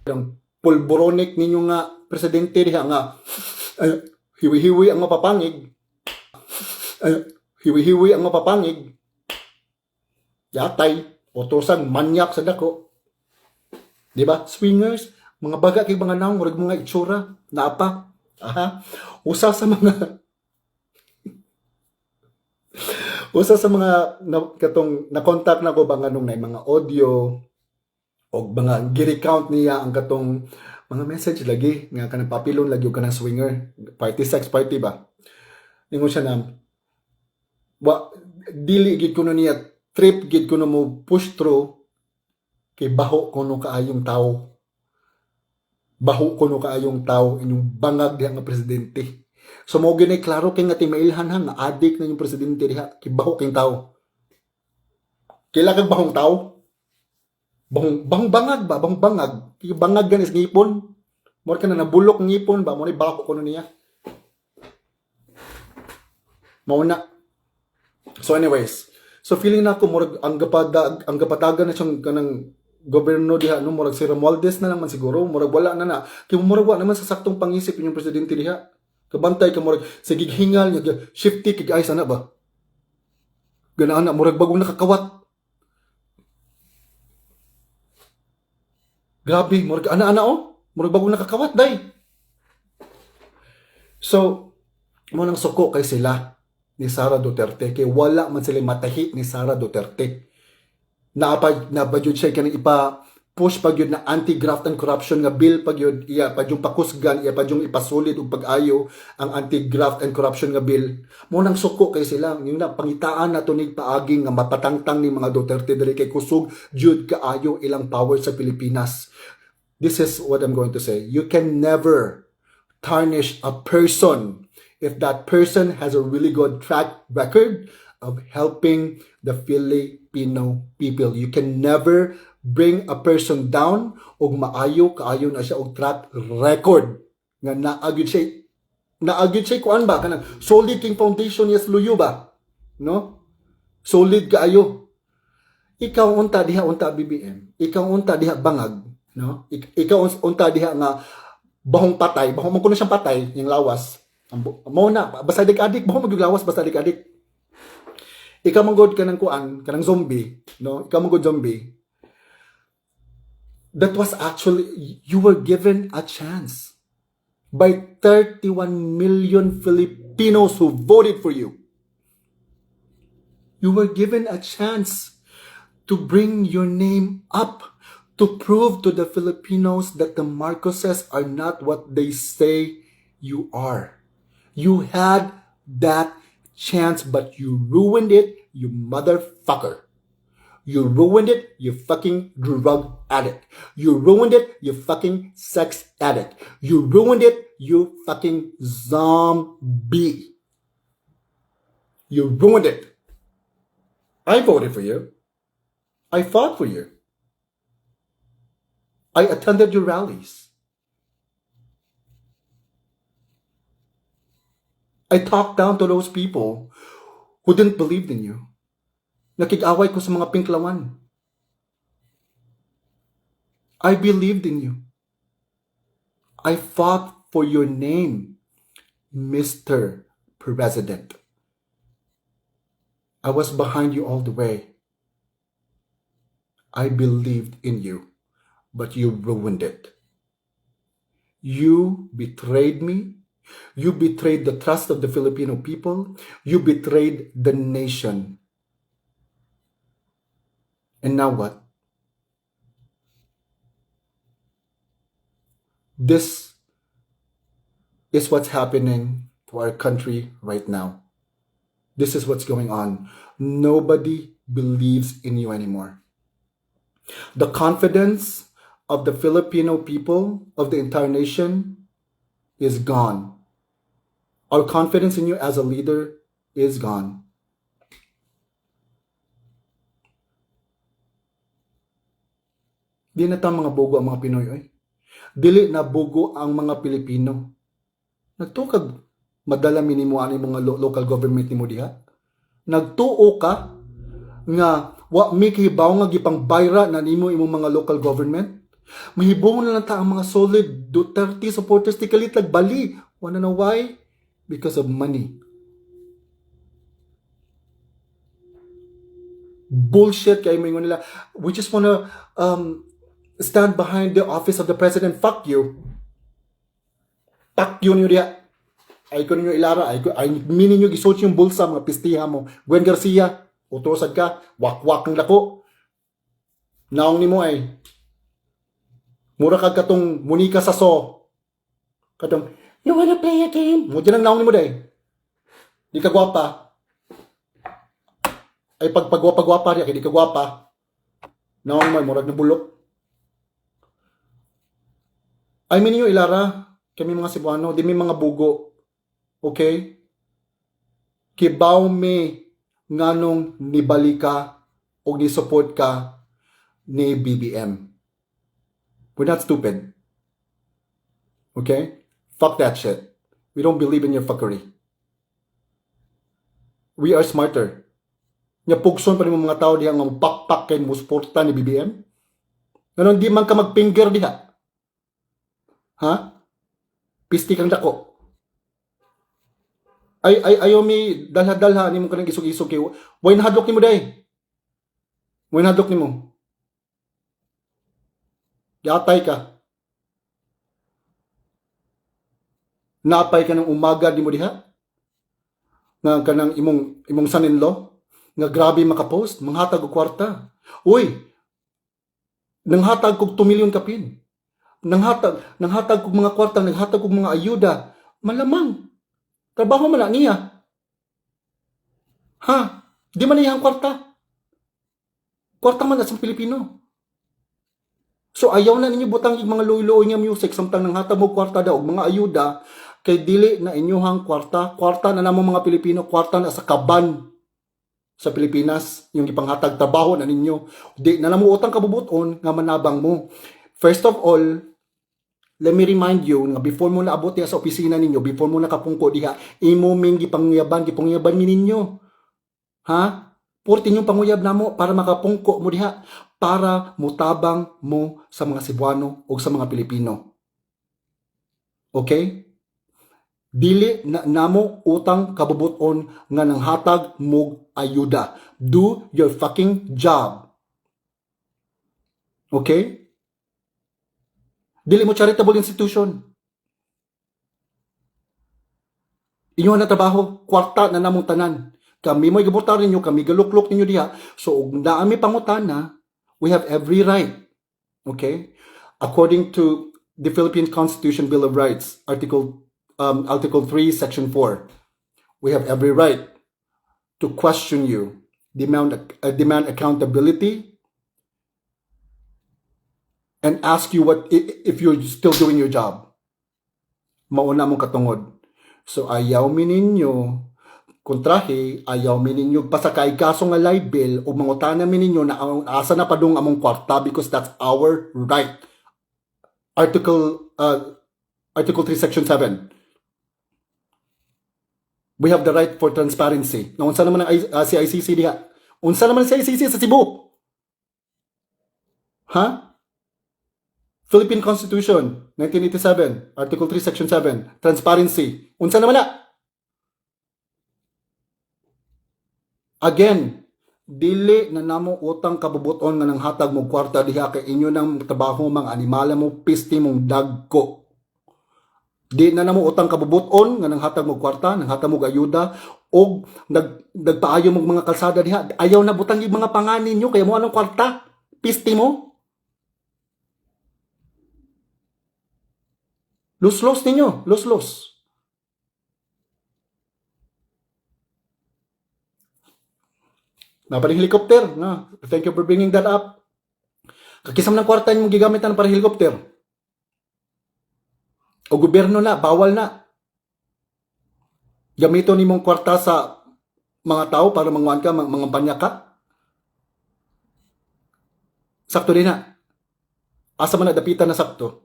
ang pulboronik ninyo nga presidente diha nga hiwi-hiwi ang mapapangig. Hiwi-hiwi ang mapapangig. Yatay, utosan manyak sa dako. Di ba? Swingers, mga baga kay mga naong, murag mga itsura, naapa. Aha. Usa sa mga katong na-contact na ko ba nganong na mga audio o mga gi-recount niya ang katong mga message lagi nga kanang papilon lagi og kanang swinger party sex party ba ningon siya na dili gid kuno niya trip gid kuno mo push through kay baho kuno kaayong tao inyong bangag diha nga presidente. So mo gini klaro kay nga timailhan ha nga adik na yung presidente diha kay baho kay tao. Kila kag bahong tao? Bahong bangag ba? Bahong bangag. Kay bangag ganis ngipon. Mo ka na nabulok ngipon ba mo ni bako kuno niya. Mao na. So anyways, so feeling na ako murag ang gapatagan na siyang kanang gobyerno diha no murag si Romualdez na naman siguro murag wala na kay murag wa naman sa saktong pangisip yung presidente diha. Kabantay ka murag sa gighingal nga shifty kay ay sana ba. Ganaan na murag bagong nakakawat. Grabe, murag ana-ana murag bagong nakakawat day. So mo nang suko kay sila ni Sara Duterte kay wala man sila matahi ni Sara Duterte. Napajud siya kanang push pag yun na anti-graft and corruption nga bill pag yun iya pag yung pakusgan iya pag yung ipasulid og pag-ayo ang anti-graft and corruption nga bill mo nang suko kay sila yung na pangitaan nato nig paagi nga mapatangtang ni mga Duterte diri kay kusog jud kaayo ilang power sa Pilipinas. This is what I'm going to say. You can never tarnish a person if that person has a really good track record of helping the Filipino people. You can never bring a person down og kaayo na siya og track record nga naagid siya kuan ba kanang solid king foundation yes luyo ba no solid kaayo ikaw unta diha unta BBM ikaw unta diha bangag no ikaw unta diha nga bahong man kuno siyang patay yung lawas mo na basta adik bahong maglawas basta adik ikaw manggod kanang kuan kanang zombie no ikaw manggod zombie. That was actually, you were given a chance by 31 million Filipinos who voted for you. You were given a chance to bring your name up, to prove to the Filipinos that the Marcoses are not what they say you are. You had that chance, but you ruined it, you motherfucker. You ruined it, you fucking drug addict. You ruined it, you fucking sex addict. You ruined it, you fucking zombie. You ruined it. I voted for you. I fought for you. I attended your rallies. I talked down to those people who didn't believe in you. Nakig-away ko sa mga pinklawan. I believed in you. I fought for your name, Mr. President. I was behind you all the way. I believed in you, but you ruined it. You betrayed me. You betrayed the trust of the Filipino people. You betrayed the nation. And now what? This is what's happening to our country right now. This is what's going on. Nobody believes in you anymore. The confidence of the Filipino people, of the entire nation, is gone. Our confidence in you as a leader is gone. Di na ta mga bogo ang mga Pinoy, oy. Dili na bogo ang mga Pilipino. Nagtukag madala minimo ani mga local government nimo diha. Nagtuo ka nga wa mi kibaw nga gipang bayra na nimo imong mga local government. Mahibong na lang ta ang mga solid Duterte supporters ti kalit bali. Wanna know why? Because of money. Bullshit kay mo ingon nila. We just wanna stand behind the office of the president. Fuck you. Fuck you niyo diya. Ay ko ninyo ilara. Ay minin nyo gisot yung bulsa mga pistiha mo. Gwen Garcia, utrosad ka. Wakwak ng lako. Naong ni mo ay. Mura kag katong Monica Saso. Katong, you wanna play a game? Mo dyan ang naong ni mo day. Di ka gwapa. Ay pagpagwapa-gwapa riya, kaya di ka gwapa. Naong mo ay murag na bulok. Ay minyo ilara. Kami mga Cebuano, di may mga bugo. Okay? Kibaw me nganong nibalika o ni-support ka ni BBM. We're not stupid. Okay? Fuck that shit. We don't believe in your fuckery. We are smarter. Nya pugson pa ni mga tao diha nga pakpak kay mo suporta ni BBM. Ganon di man ka magfinger diha. Ha? Pisti kang dako. Ayaw mi dalha-dalha ni mo kanang isog-isog kay way nahadlok nimo day. Way nahadlok nimo. Yatay ka. Napay ka ng umaga di mo diha. Nga kanang imong son-in-law nga grabe makapost, manghatag og kwarta. Uy. Nanghatag kog 2 million kapin. Nanghatag kog mga kwarta, naghatag kog mga ayuda. Malamang trabaho man na niya. Ha? Di man niya ang kwarta. Kwarta man na sa Pilipino. So ayaw na ninyo butang yung mga luy-luy nga music samtang nanghatag mo kwarta daw og mga ayuda kay dili na inyuhang kwarta. Kwarta na namo mga Pilipino, kwarta na sa kaban sa Pilipinas yung ipanghatag trabaho na ninyo. Di na namo utang kabubuton nga manabang mo. First of all, let me remind you nga before mo naabot diha sa opisina ninyo, before mo nakapungko diha, imo ming gipangyaban mi ninyo. Ha? Purti yung panguyab namo para makapungko mo diha, para mutabang mo sa mga Cebuano o sa mga Pilipino. Okay? Dili na namo utang kabubuton nga nanghatag mo ayuda. Do your fucking job. Okay? Dili mo charitable institution. Inyo na trabaho, kwarta na namong tanan. Kami mo'y gabutar ninyo, kami galuklok ninyo diha. So, ug naami pangutana, we have every right. Okay? According to the Philippine Constitution Bill of Rights, Article 3, Section 4, we have every right to question you, demand accountability, and ask you what if you're still doing your job. Mauna mong katungod. So ayaw mi ninyo kontrahe, ayaw mi ninyo pasakay kaso nga libel o mangutana mi ninyo na asa na padung among kwarta because that's our right. Article 3 Section 7. We have the right for transparency. Na unsa naman ang CICC diha? Unsa naman ang CICC sa Cebu? Ha? Philippine Constitution, 1987, Article 3, Section 7, Transparency. Unsa naman na? Again, dili na namo utang kabubuton nga nang hatag mo kwarta diha kay inyo nang trabaho mga animala mo, pisti mong dagko. Di na namo utang kabubuton nga nang hatag mo kwarta, nang hatag mo ayuda, o nagpaayo mo mga kalsada diha. Ayaw na butang yung mga panganin nyo, kaya mo anong kwarta? Pisti mo? Los-los ninyo. Los-los. Naparing helicopter. Na. Thank you for bringing that up. Kakisam ng kwarta yung gigamit na para helicopter. O gobyerno na. Bawal na. Gamito ni mong kwarta sa mga tao para manguan ka, mga panya ka. Sakto din na. Asa man nadapitan na sakto.